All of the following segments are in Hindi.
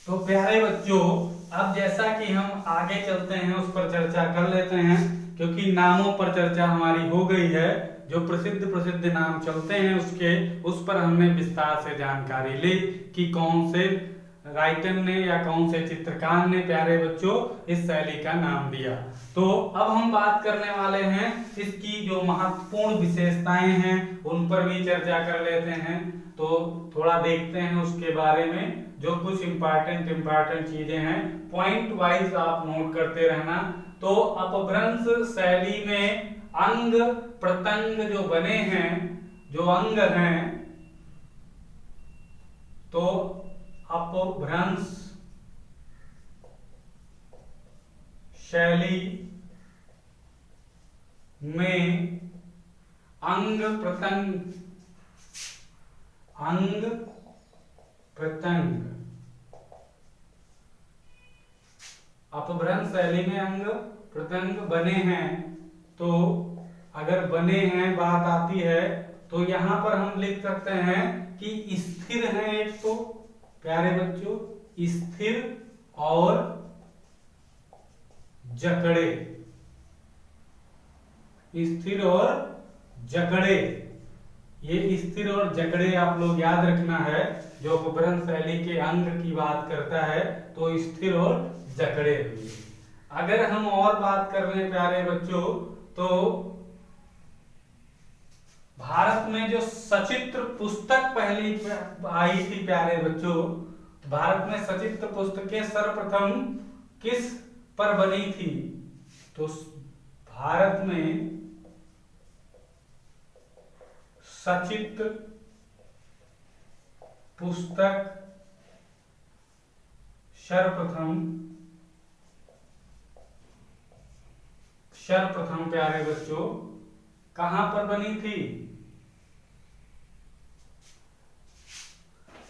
तो प्यारे बच्चों, अब जैसा कि हम आगे चलते हैं उस पर चर्चा कर लेते हैं, क्योंकि नामों पर चर्चा हमारी हो गई है। जो प्रसिद्ध प्रसिद्ध नाम चलते हैं उसके उस पर हमने विस्तार से जानकारी ली कि कौन से राइटर ने या कौन से चित्रकार ने प्यारे बच्चों इस शैली का नाम दिया। तो अब हम बात करने वाले हैं इसकी जो महत्वपूर्ण विशेषताएं हैं उन पर भी चर्चा कर लेते हैं। तो थोड़ा देखते हैं उसके बारे में, जो कुछ इंपॉर्टेंट चीजें हैं पॉइंट वाइज आप नोट करते रहना। तो अपभ्रंश शैली में अंग प्रत्यंग जो बने हैं, जो अंग हैं, तो अपभ्रंश शैली में अंग प्रत्यंग अपभ्रंश शैली में अंग प्रत्यंग बने हैं। तो अगर बने हैं बात आती है तो यहां पर हम लिख सकते हैं कि स्थिर है। एक तो प्यारे बच्चों स्थिर और जकड़े, स्थिर और जकड़े, ये स्थिर और जकड़े आप लोग याद रखना है। जो अपभ्रंश शैली के अंग की बात करता है तो स्थिर और जकड़े हुए। अगर हम और बात कर लें प्यारे बच्चों, तो भारत में जो सचित्र पुस्तक पहली आई थी प्यारे बच्चों, भारत में सचित्र पुस्तकें सर्वप्रथम किस पर बनी थी? तो भारत में सचित्र पुस्तक सर्वप्रथम प्यारे बच्चों कहां पर बनी थी?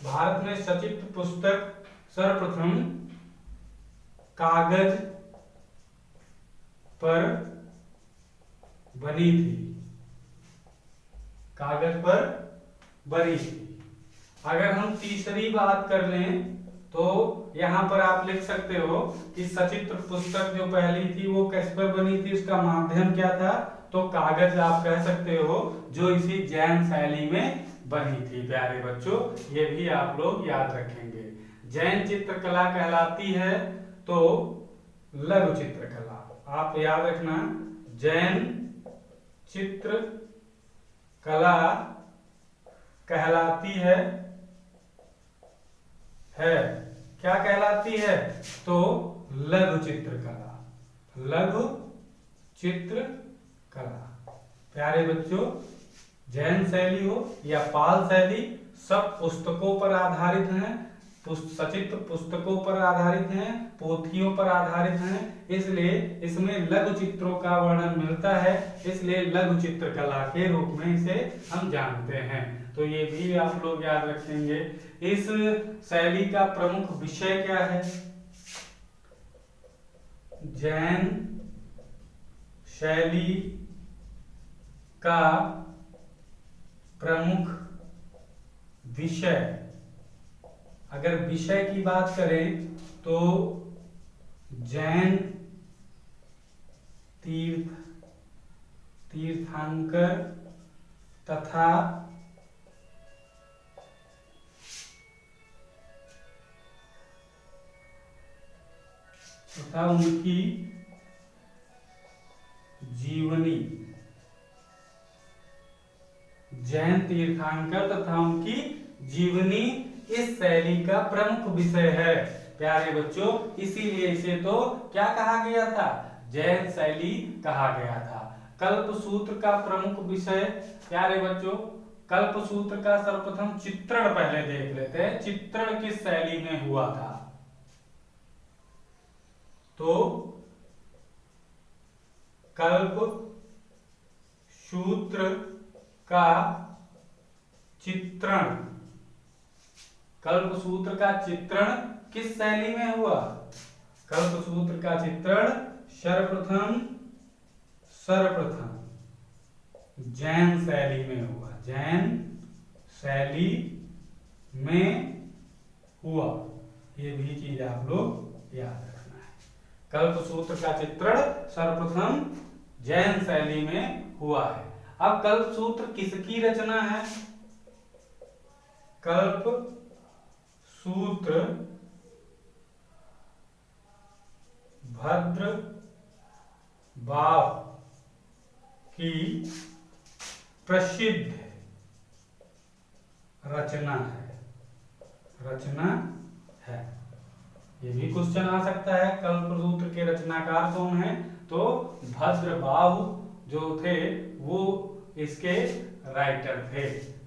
भारत में सचित्र पुस्तक सर्वप्रथम कागज पर बनी थी, कागज पर बनी थी। अगर हम तीसरी बात कर लें तो यहां पर आप लिख सकते हो कि सचित्र पुस्तक जो पहली थी वो किस पर बनी थी, उसका माध्यम क्या था? तो कागज आप कह सकते हो, जो इसी जैन शैली में बनी थी प्यारे बच्चों। ये भी आप लोग याद रखेंगे। जैन चित्रकला कहलाती है तो लघु चित्रकला, आप याद रखना। जैन चित्रकला कहलाती है क्या कहलाती है? तो लघु चित्रकला, लघु चित्रकला। प्यारे बच्चों, जैन शैली हो या पाल शैली, सब पुस्तकों पर आधारित हैं, सचित्र पुस्तकों पर आधारित हैं, पोथियों पर आधारित हैं, इसलिए इसमें लघु चित्रों का वर्णन मिलता है, इसलिए लघु चित्रकला के रूप में इसे हम जानते हैं। तो ये भी आप लोग याद रखेंगे। इस शैली का प्रमुख विषय क्या है? जैन शैली का प्रमुख विषय, अगर विषय की बात करें तो जैन तीर्थंकर तथा उनकी जीवनी, जैन तीर्थंकर तथा उनकी जीवनी इस शैली का प्रमुख विषय है प्यारे बच्चों। इसीलिए इसे तो क्या कहा गया था? जैन शैली कहा गया था। कल्पसूत्र का प्रमुख विषय प्यारे बच्चों, कल्पसूत्र का सर्वप्रथम चित्रण पहले देख लेते हैं। चित्रण किस शैली में हुआ था? तो कल्प सूत्र का चित्रण, कल्पसूत्र का चित्रण किस शैली में हुआ? कल्पसूत्र का चित्रण सर्वप्रथम जैन शैली में हुआ, जैन शैली में हुआ। ये भी चीज आप लोग याद रखना है। कल्पसूत्र का चित्रण सर्वप्रथम जैन शैली में हुआ है। अब कल्पसूत्र किसकी रचना है? कल्पसूत्र भद्र बाव की प्रसिद्ध रचना है। ये भी क्वेश्चन आ सकता है, कल्पसूत्र के रचनाकार कौन है? तो भद्रबाहु जो थे वो इसके राइटर थे,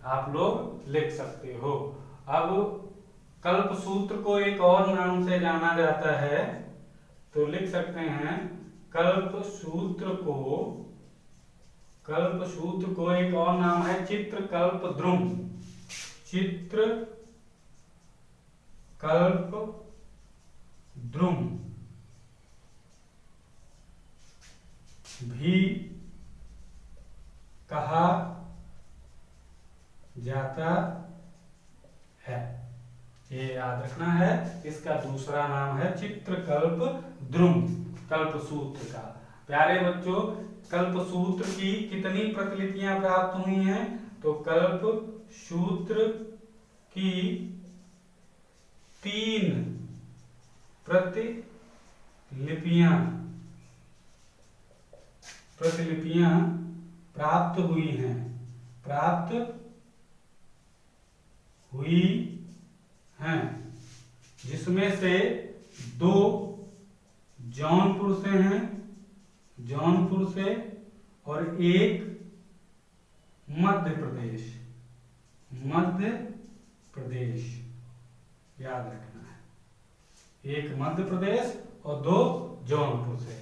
आप लोग लिख सकते हो। अब कल्पसूत्र को एक और नाम से जाना जाता है, तो लिख सकते हैं कल्पसूत्र को एक और नाम है चित्रकल्पद्रुम। चित्रकल्पद्रुम भी कहा जाता है, ये याद रखना है। इसका दूसरा नाम है चित्रकल्पद्रुम कल्पसूत्र का। प्यारे बच्चों, कल्पसूत्र की कितनी प्रतिलिपियां प्राप्त हुई हैं? तो कल्पसूत्र की 3 प्रतिलिपियां प्राप्त हुई हैं, जिसमें से 2 जौनपुर से और 1 मध्य प्रदेश, याद रखना है। 1 मध्य प्रदेश और 2 जौनपुर से,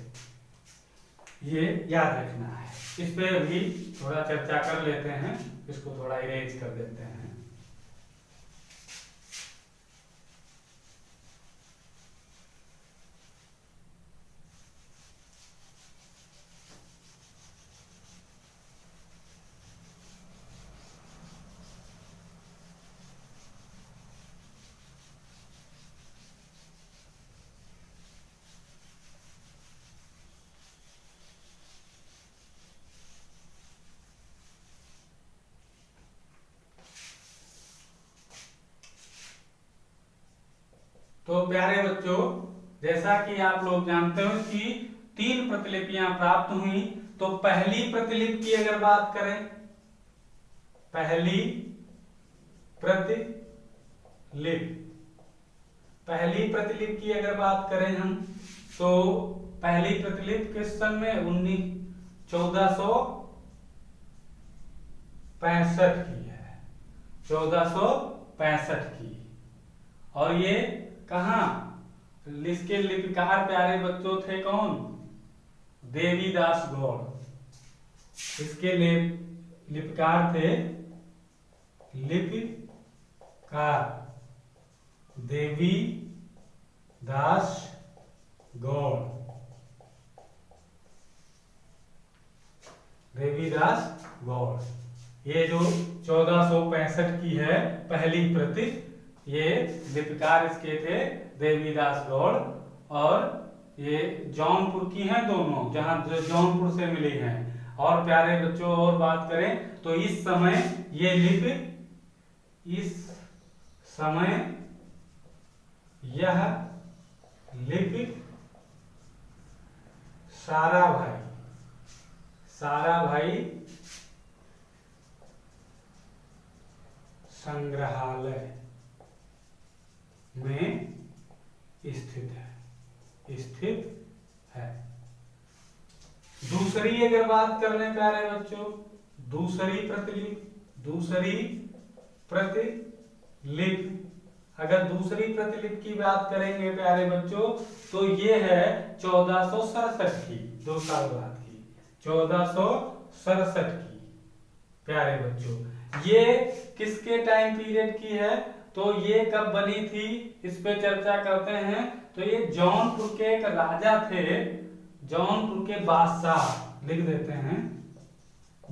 ये याद रखना है। इस पे अभी थोड़ा चर्चा कर लेते हैं, इसको थोड़ा इरेज कर देते हैं। तो प्यारे बच्चों, जैसा कि आप लोग जानते हो कि 3 प्रतिलिपियां प्राप्त हुई, तो पहली प्रतिलिपि की अगर बात करें, पहली प्रतिलिपि की अगर बात करें हम, तो पहली प्रतिलिपि किस सन में? 1465 की है, 1465 की। और ये कहा? इसके लिपिकार प्यारे बच्चों थे कौन? देवीदास गौड़। इसके लिपिकार थे देवीदास गौड़। ये जो 1465 की है पहली प्रति, ये लिपिकार इसके थे देवीदास गौड़। और ये जौनपुर की हैं दोनों, जहां जौनपुर से मिली हैं। और प्यारे बच्चों, और बात करें तो इस समय यह लिपि साराभाई संग्रहालय में स्थित है। दूसरी अगर बात कर लें प्यारे बच्चों, दूसरी प्रतिलिपि, अगर दूसरी प्रतिलिपि की बात करेंगे प्यारे बच्चों, तो ये है 1467 की, 2 साल बाद की, 1467 की। प्यारे बच्चों, ये किसके टाइम पीरियड की है? तो ये कब बनी थी, इस पे चर्चा करते हैं। तो ये जौनपुर के एक राजा थे, जौनपुर के बादशाह, लिख देते हैं,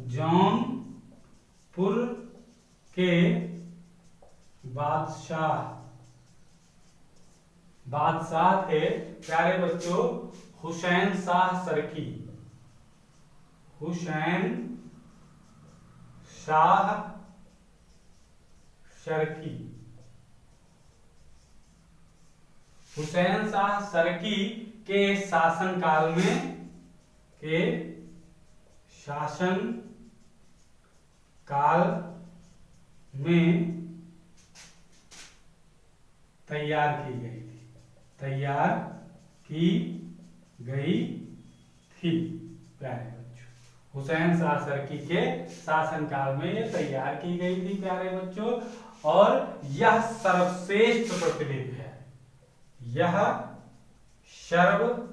जौनपुर के बादशाह बादशाह थे प्यारे बच्चों हुसैन शाह सरकी। हुसैन शाह सरकी। हुसैन शाह सरकी के शासनकाल में तैयार की गई थी प्यारे बच्चों। हुसैन शाह सरकी के शासनकाल में ये तैयार की गई थी प्यारे बच्चों। और यह सर्वश्रेष्ठ प्रतिलिपि है। यह सर्वश्रेष्ठ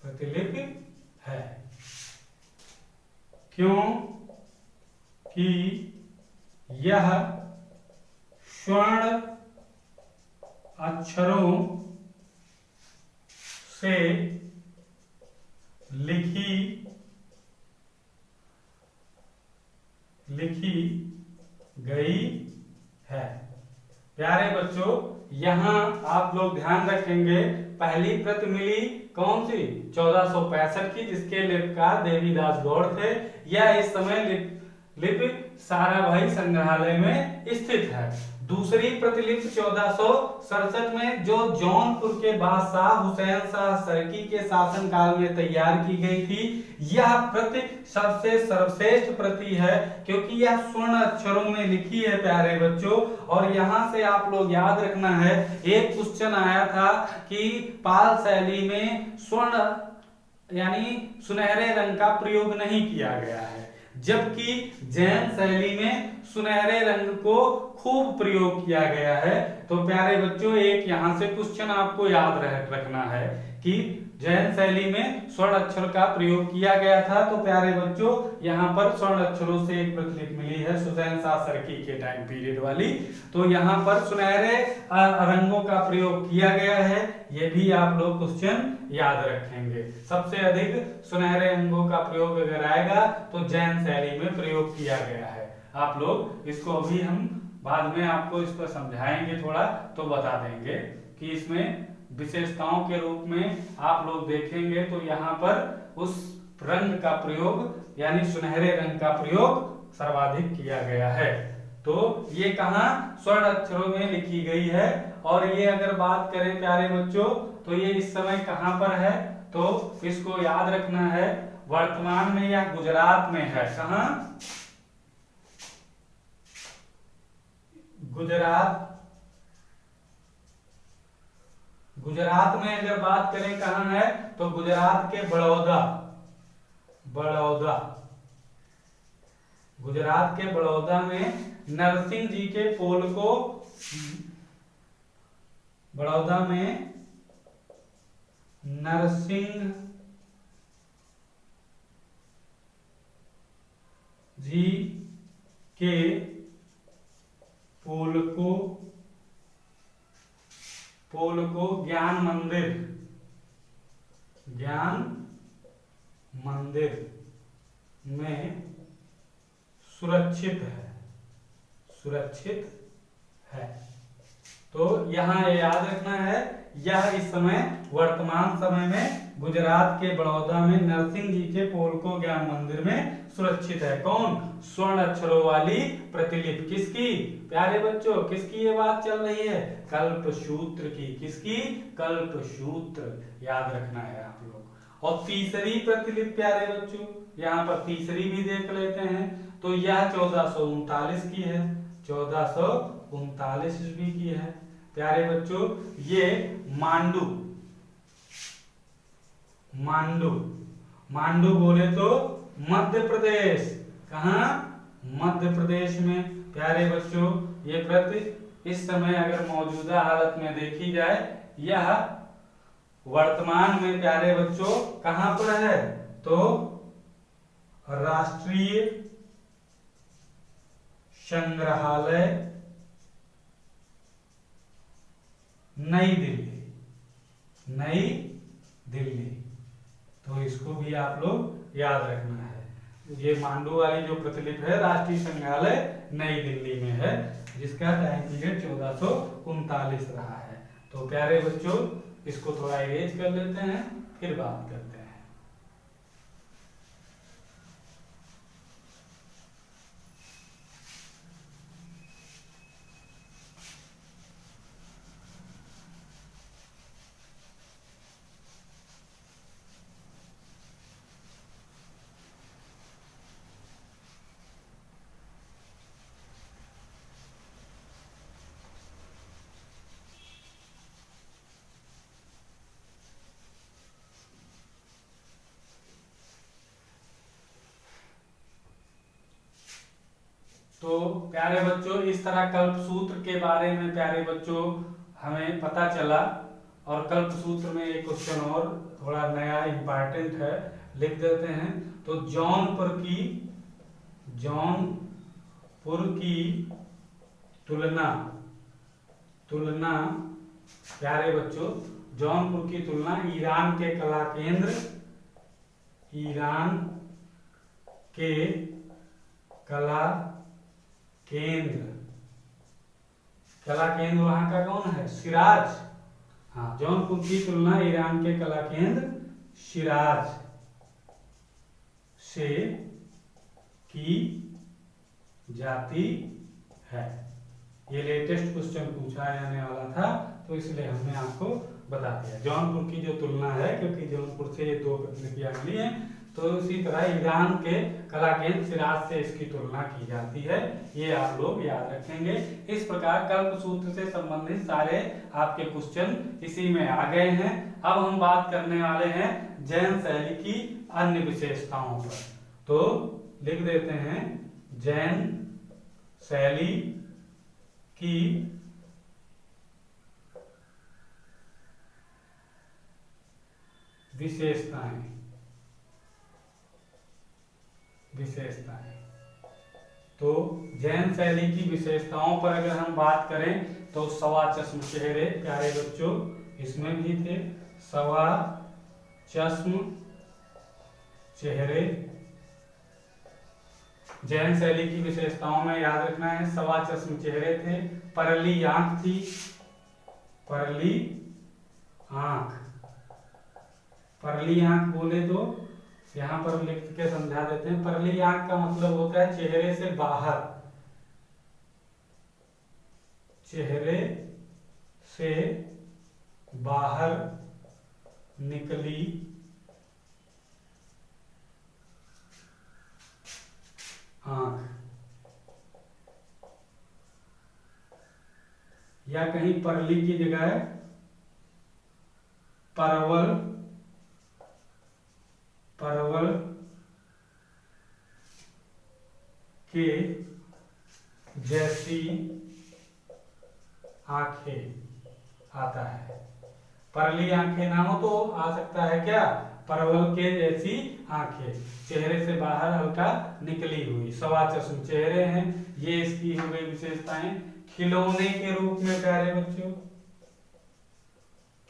प्रतिलिपि है। क्यों कि यह स्वर्ण अक्षरों से लिखी गई है। प्यारे बच्चों यहाँ आप लोग ध्यान रखेंगे, पहली प्रति मिली कौन सी 1465 की, जिसके लिपिकार देवीदास गौड़ थे। यह इस समय लिपि साराभाई संग्रहालय में स्थित है। दूसरी प्रतिलिपि 1467 में जो जौनपुर के बादशाह हुसैन शाह सरकी के शासनकाल में तैयार की गई थी, यह प्रति सबसे सर्वश्रेष्ठ प्रति है क्योंकि यह स्वर्ण अक्षरों में लिखी है प्यारे बच्चों। और यहाँ से आप लोग याद रखना है, एक क्वेश्चन आया था कि पाल शैली में स्वर्ण यानी सुनहरे रंग का प्रयोग नहीं किया गया है, जबकि जैन शैली में सुनहरे रंग को खूब प्रयोग किया गया है। तो प्यारे बच्चों एक यहाँ से क्वेश्चन आपको याद रखना है कि जैन शैली में स्वर्ण अक्षर का प्रयोग किया गया था। तो प्यारे बच्चों यहाँ पर स्वर्ण अक्षरों से एक प्रतिलिपि मिली है हुसैन शाह सरकी के टाइम पीरियड वाली। तो यहाँ पर सुनहरे रंगों का प्रयोग किया गया है, ये भी आप लोग क्वेश्चन याद रखेंगे। सबसे अधिक सुनहरे रंगों का प्रयोग अगर आएगा तो जैन शैली में प्रयोग किया गया है। आप लोग इसको अभी हम बाद में आपको इस पर समझाएंगे थोड़ा, तो बता देंगे कि इसमें विशेषताओं के रूप में आप लोग देखेंगे तो यहाँ पर उस रंग का प्रयोग यानी सुनहरे रंग का प्रयोग सर्वाधिक किया गया है। तो ये कहाँ स्वर्ण अक्षरों में लिखी गई है। और ये अगर बात करें प्यारे बच्चों तो ये इस समय कहाँ पर है, तो इसको याद रखना है वर्तमान में या गुजरात में है। कहाँ? गुजरात में अगर बात करें कहाँ है तो गुजरात के बड़ौदा। गुजरात के बड़ौदा में नरसिंह जी के पोल को, बड़ौदा में नरसिंह जी के पोल को ज्ञान मंदिर में सुरक्षित है। तो यहाँ याद रखना है, यह इस समय वर्तमान समय में गुजरात के बड़ौदा में नरसिंह जी के पोल को ज्ञान मंदिर में सुरक्षित है। कौन? स्वर्ण अक्षरों वाली प्रतिलिपि। किसकी प्यारे बच्चों, किसकी ये बात चल रही है? कल्पसूत्र की। किसकी? कल्पसूत्र। याद रखना है आप लोग। और तीसरी प्रतिलिपि प्यारे बच्चों, यहाँ पर तीसरी भी देख लेते हैं। तो यह 1439 की है, 1439 ईस्वी की है प्यारे बच्चों। ये मांडू बोले तो मध्य प्रदेश। कहाँ? मध्य प्रदेश में प्यारे बच्चों। ये प्रति इस समय अगर मौजूदा हालत में देखी जाए, यह वर्तमान में प्यारे बच्चों कहाँ पर है? तो राष्ट्रीय संग्रहालय नई दिल्ली। तो इसको भी आप लोग याद रखना है। ये मांडू वाली जो प्रतिलिपि है राष्ट्रीय संग्रहालय नई दिल्ली में है, जिसका टाइम पीरियड 1439 रहा है। तो प्यारे बच्चों, इसको थोड़ा इरेज कर लेते हैं, फिर बात करते हैं। तो प्यारे बच्चों, इस तरह कल्पसूत्र के बारे में प्यारे बच्चों हमें पता चला। और कल्पसूत्र में एक क्वेश्चन और थोड़ा नया इंपॉर्टेंट है, लिख देते हैं। तो जौनपुर की तुलना प्यारे बच्चों, जौनपुर की तुलना ईरान के कला केंद्र वहां का कौन है? शिराज। हाँ, जौनपुर की तुलना ईरान के कला केंद्र शिराज से की जाती है। ये लेटेस्ट क्वेश्चन पूछा जाने वाला था, तो इसलिए हमने आपको बता दिया। जौनपुर की जो तुलना है, क्योंकि जौनपुर से ये 2 प्रतिलिपियां मिली हैं, तो इसी तरह ईरान के कला केंद्र शिराज से इसकी तुलना की जाती है। ये आप लोग याद रखेंगे। इस प्रकार कल्पसूत्र से संबंधित सारे आपके क्वेश्चन इसी में आ गए हैं। अब हम बात करने वाले हैं जैन शैली की अन्य विशेषताओं पर। तो लिख देते हैं जैन शैली की विशेषताएं। तो जैन शैली की विशेषताओं पर अगर हम बात करें, तो सवा चश्म चेहरे प्यारे बच्चों इसमें भी थे। सवा चश्म चेहरे जैन शैली की विशेषताओं में याद रखना है, सवा चश्म चेहरे थे। परली आंख थी, परली आंख बोले तो यहां पर लिख के समझा देते हैं। परली आंख का मतलब होता है चेहरे से बाहर निकली आंख, या कहीं परली की जगह परवल के जैसी आंखें आता है। परली आंखें ना हो तो आ सकता है क्या? परवल के जैसी आंखें, चेहरे से बाहर हल्का निकली हुई, सवा चश्म चेहरे हैं। ये इसकी हो गई विशेषताएं। खिलौने के रूप में प्यारे बच्चों,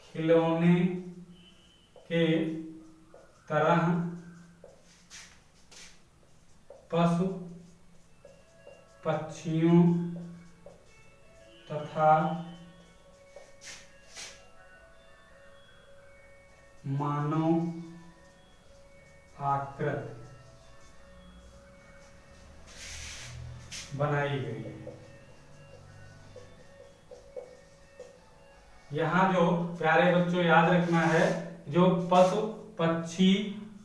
खिलौने के तरह पशु पक्षियों तथा मानव आकृति बनाई गई है। यहाँ जो प्यारे बच्चों याद रखना है, जो पशु पक्षी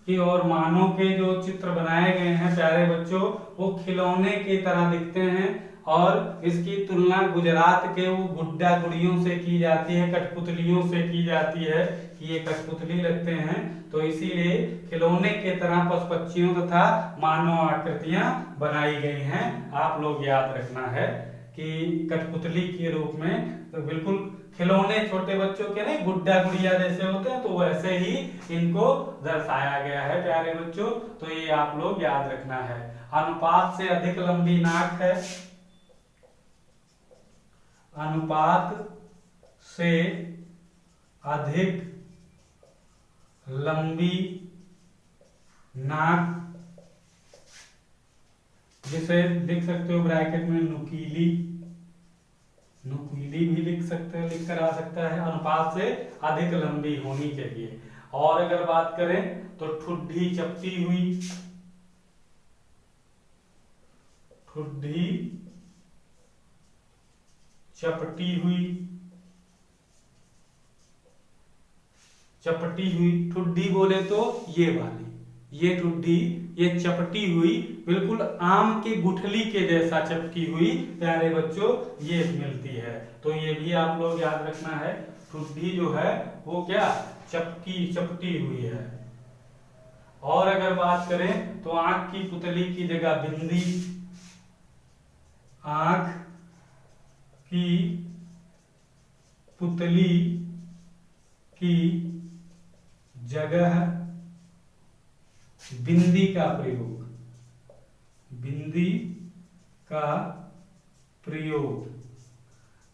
की और मानव के जो चित्र बनाए गए हैं प्यारे बच्चों, वो खिलौने की तरह दिखते हैं। और इसकी तुलना गुजरात के वो गुड्डा गुड़ियों से की जाती है, कठपुतलियों से की जाती है कि ये कठपुतली लगते हैं। तो इसीलिए खिलौने के तरह पशु पक्षियों तथा मानव आकृतियां बनाई गई हैं। आप लोग याद रखना है कि कठपुतली के रूप में, तो बिल्कुल खिलौने छोटे बच्चों के नहीं, गुड्डा गुड़िया जैसे होते हैं, तो वैसे ही इनको दर्शाया गया है प्यारे बच्चों। तो ये आप लोग याद रखना है। अनुपात से अधिक लंबी नाक है, अनुपात से अधिक लंबी नाक जिसे लिख सकते हो ब्रैकेट में नुकीली, नुकीली भी लिख सकते हो, लिख कर आ सकता है, अनुपात से अधिक लंबी होनी चाहिए। और अगर बात करें तो ठुड्डी चपटी हुई, ठुड्डी चपटी हुई, चपटी हुई, ठुड्डी बोले तो ये वाली, ये ठुड्डी, ये चपटी हुई, बिल्कुल आम के गुठली के जैसा चपटी हुई प्यारे बच्चों, ये मिलती है। तो ये भी आप लोग याद रखना है, ठुड्डी जो है वो क्या चपटी हुई है। और अगर बात करें तो आंख की पुतली की जगह बिंदी, आंख की पुतली की जगह बिंदी का प्रयोग, बिंदी का प्रयोग।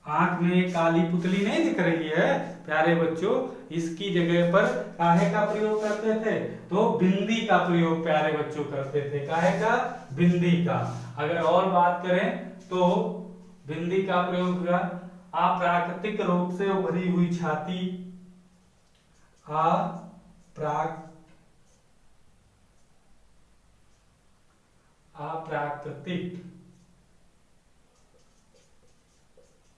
आंख में काली पुतली नहीं दिख रही है प्यारे बच्चों, इसकी जगह पर काहे का प्रयोग करते थे, तो बिंदी का प्रयोग प्यारे बच्चों करते थे। काहे का, बिंदी का। अगर और बात करें तो बिंदी का प्रयोग हुआ अप्राकृतिक रूप से उभरी हुई छाती, अप्राकृतिक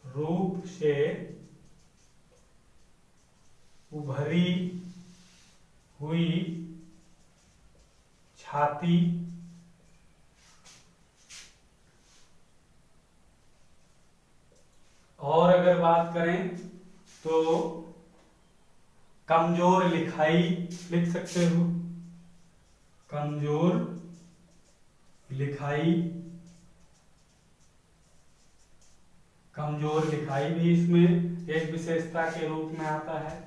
रूप से उभरी हुई छाती, और अगर बात करें तो कमजोर लिखाई लिख सकते हो, कमजोर लिखाई, कमजोर लिखाई भी इसमें एक विशेषता के रूप में आता है।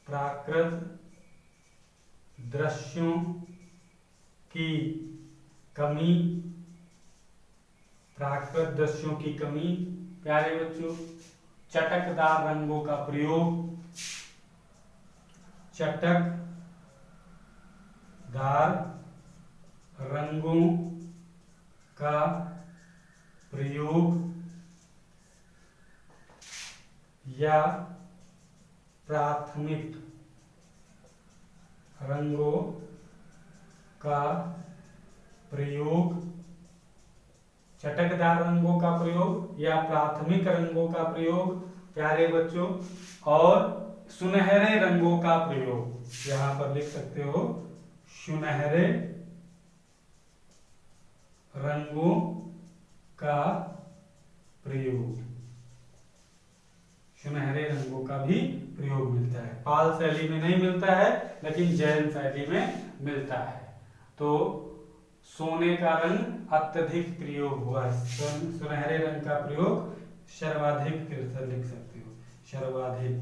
प्राकृत दृश्यों की कमी, प्राकृत दृश्यों की कमी प्यारे बच्चों। चटकदार रंगों का प्रयोग, चटकदार रंगों का प्रयोग या प्राथमिक रंगों का प्रयोग, चटकदार रंगों का प्रयोग या प्राथमिक रंगों का प्रयोग प्यारे बच्चों। और सुनहरे रंगों का प्रयोग, यहां पर लिख सकते हो सुनहरे रंगों का प्रयोग, सुनहरे रंगों का भी प्रयोग मिलता है। पाल शैली में नहीं मिलता है लेकिन जैन शैली में मिलता है। तो सोने का रंग अत्यधिक प्रयोग हुआ, सुनहरे रंग का प्रयोग सर्वाधिक लिख सकते हो, सर्वाधिक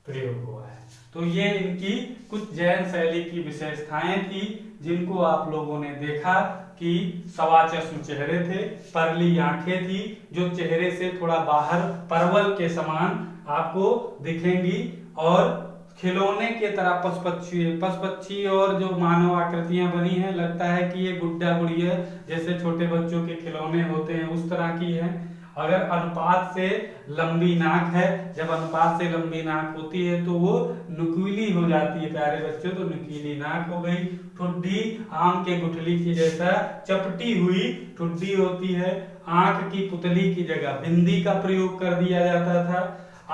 प्रयोग हुआ है। तो ये इनकी कुछ जैन शैली की विशेषताएं थी जिनको आप लोगों ने देखा कि सवा चश्म चेहरे थे, परली आंखें थी जो चेहरे से थोड़ा बाहर परवल के समान आपको दिखेंगी, और खिलौने के तरह पशुपक्षी और जो मानव आकृतियां बनी हैं, लगता है कि ये गुड्डा गुड़िया जैसे छोटे बच्चों के खिलौने होते हैं उस तरह की है। अगर अनुपात से लंबी नाक है, जब अनुपात से लंबी नाक होती है तो वो नुकीली हो जाती है प्यारे बच्चों, तो नुकीली नाक हो गई। ठुड्डी आम के गुठली की जैसा चपटी हुई ठुड्डी होती है। आंख की पुतली की जगह बिंदी का प्रयोग कर दिया जाता था।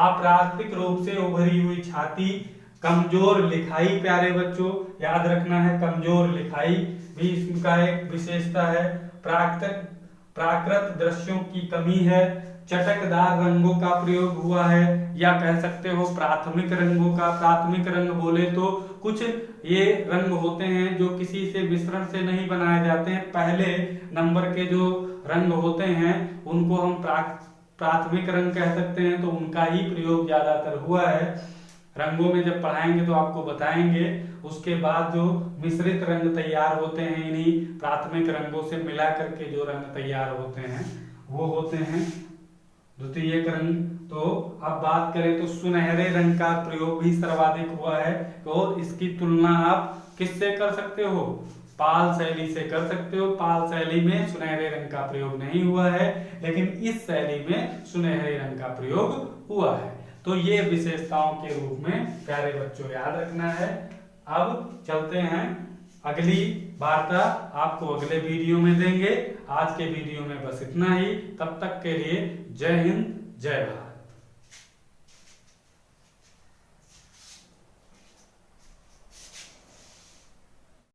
अप्राकृतिक रूप से उभरी हुई छाती, कमजोर लिखाई प्यारे बच्चों, याद रखना है कमजोर लिखाई भी इसका एक विशेषता है। प्राकृत दृश्यों की कमी है। चटकदार रंगों का प्रयोग हुआ है, या कह सकते हो प्राथमिक रंगों का। प्राथमिक रंग बोले तो कुछ ये रंग होते हैं जो किसी से मिश्रण से नहीं बनाए जाते हैं, पहले नंबर के जो रंग होते हैं उनको हम प्राथमिक रंग कह सकते हैं, तो उनका ही प्रयोग ज्यादातर हुआ है। रंगों में जब पढ़ाएंगे तो आपको बताएंगे। उसके बाद जो मिश्रित रंग तैयार होते हैं इन्हीं प्राथमिक रंगों से मिला करके जो रंग तैयार होते हैं वो होते हैं द्वितीयक रंग। तो अब बात करें तो सुनहरे रंग का प्रयोग भी सर्वाधिक हुआ है, और इसकी तुलना आप किससे कर सकते हो? पाल शैली से कर सकते हो। पाल शैली में सुनहरे रंग का प्रयोग नहीं हुआ है, लेकिन इस शैली में सुनहरे रंग का प्रयोग हुआ है। तो ये विशेषताओं के रूप में प्यारे बच्चों याद रखना है। अब चलते हैं, अगली वार्ता आपको अगले वीडियो में देंगे। आज के वीडियो में बस इतना ही। तब तक के लिए जय हिंद, जय भारत।